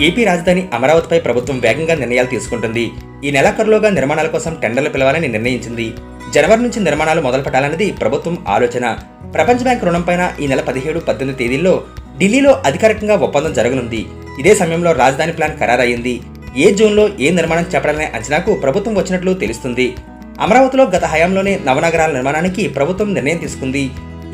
AP రాజధాని అమరావతిపై ప్రభుత్వం వేగంగా నిర్ణయాలు తీసుకుంటుంది. ఈ నెలాఖరులోగా నిర్మాణాల కోసం టెండర్లు పిలవాలని నిర్ణయించింది. జనవరి నుంచి నిర్మాణాలు మొదలుపెట్టాలన్నది ప్రభుత్వం ఆలోచన. ప్రపంచ బ్యాంక్ రుణంపైన ఈ నెల 17, 18 తేదీల్లో ఢిల్లీలో అధికారికంగా ఒప్పందం జరగనుంది. ఇదే సమయంలో రాజధాని ప్లాన్ ఖరారయ్యింది. ఏ జోన్లో ఏ నిర్మాణం చేపడాలనే అంచనాకు ప్రభుత్వం వచ్చినట్లు తెలుస్తుంది. అమరావతిలో గత హయాంలోనే నవనగరాల నిర్మాణానికి ప్రభుత్వం నిర్ణయం తీసుకుంది.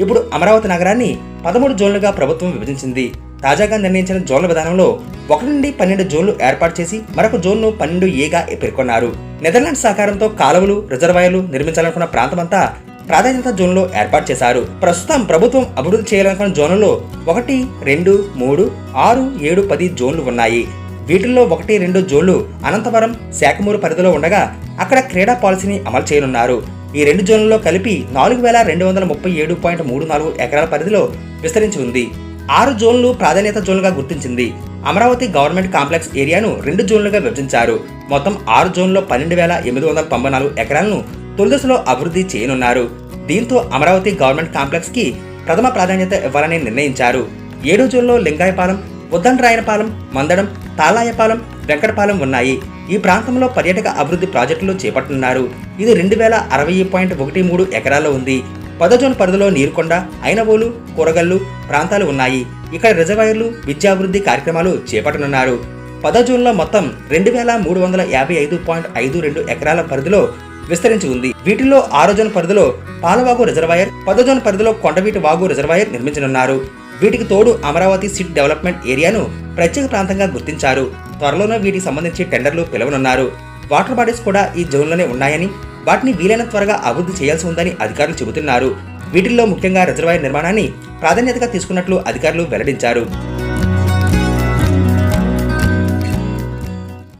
ఇప్పుడు అమరావతి నగరాన్ని 13 జోన్లుగా ప్రభుత్వం విభజించింది. తాజాగా నిర్ణయించిన జోన్ల విధానంలో 1 నుండి 12 జోన్లు ఏర్పాటు చేసి మరొక జోన్ను 12Aగా పేర్కొన్నారు. నెదర్లాండ్స్ సహకారంతో కాలువలు, రిజర్వాయర్లు నిర్మించాలనుకున్న ప్రాంతమంతా ప్రాధాన్యత జోన్లో ఏర్పాటు చేశారు. ప్రస్తుతం ప్రభుత్వం అభివృద్ధి చేయాలనుకున్న జోన్లలో 1, 2, 3, 6, 7, 10 జోన్లు ఉన్నాయి. వీటిల్లో 1, 2 జోన్లు అనంతవరం, శాఖమూరు పరిధిలో ఉండగా అక్కడ క్రీడా పాలసీని అమలు చేయనున్నారు. ఈ 2 జోన్లలో కలిపి 4237.34 ఎకరాల పరిధిలో విస్తరించి ఉంది. 6 జోన్లు ప్రాధాన్యత జోన్లుగా గుర్తించింది. అమరావతి గవర్నమెంట్ కాంప్లెక్స్ ఏరియాను 2 జోన్లుగా విభజించారు. మొత్తం 6 జోన్లలో 12,894 ఎకరాలను తొలిదశలో అభివృద్ధి చేయనున్నారు. దీంతో అమరావతి గవర్నమెంట్ కాంప్లెక్స్ కి ప్రథమ ప్రాధాన్యత ఇవ్వాలని నిర్ణయించారు. 7 జోన్లో లింగాయపాలెం, ఉద్దండరాయనపాలెం, మందడం, తాళాయపాలెం, వెంకటపాలెం ఉన్నాయి. ఈ ప్రాంతంలో పర్యాటక అభివృద్ధి ప్రాజెక్టులు చేపట్టనున్నారు. ఇది 2060.13 ఎకరాల్లో ఉంది. 10వ జోన్ పరిధిలో నీరుకొండ, ఐనవోలు, కూరగల్లు ప్రాంతాలు ఉన్నాయి. ఇక్కడ రిజర్వాయర్లు, విద్యాభివృద్ధి కార్యక్రమాలు చేపట్టనున్నారు. 10వ జోన్లో మొత్తం 2355.52 ఎకరాల పరిధిలో విస్తరించి ఉంది. వీటిల్లో 6వ జోన్ పరిధిలో పాలవాగు రిజర్వాయర్, 10వ జోన్ పరిధిలో కొండవీటి వాగు రిజర్వాయర్ నిర్మించనున్నారు. వీటికి తోడు అమరావతి సిటీ డెవలప్మెంట్ ఏరియాను ప్రత్యేక ప్రాంతంగా గుర్తించారు. త్వరలోనే వీటికి సంబంధించి టెండర్లు పిలవనున్నారు. వాటర్ బాడీస్ కూడా ఈ జోన్లోనే ఉన్నాయని, వాటిని వీలైనంత త్వరగా అభివృద్ధి చేయాల్సి ఉందని అధికారులు చెబుతున్నారు. వీటిల్లో ముఖ్యంగా రిజర్వాయర్ నిర్మాణాన్ని ప్రాధాన్యతగా తీసుకున్నట్లు అధికారులు వెల్లడించారు.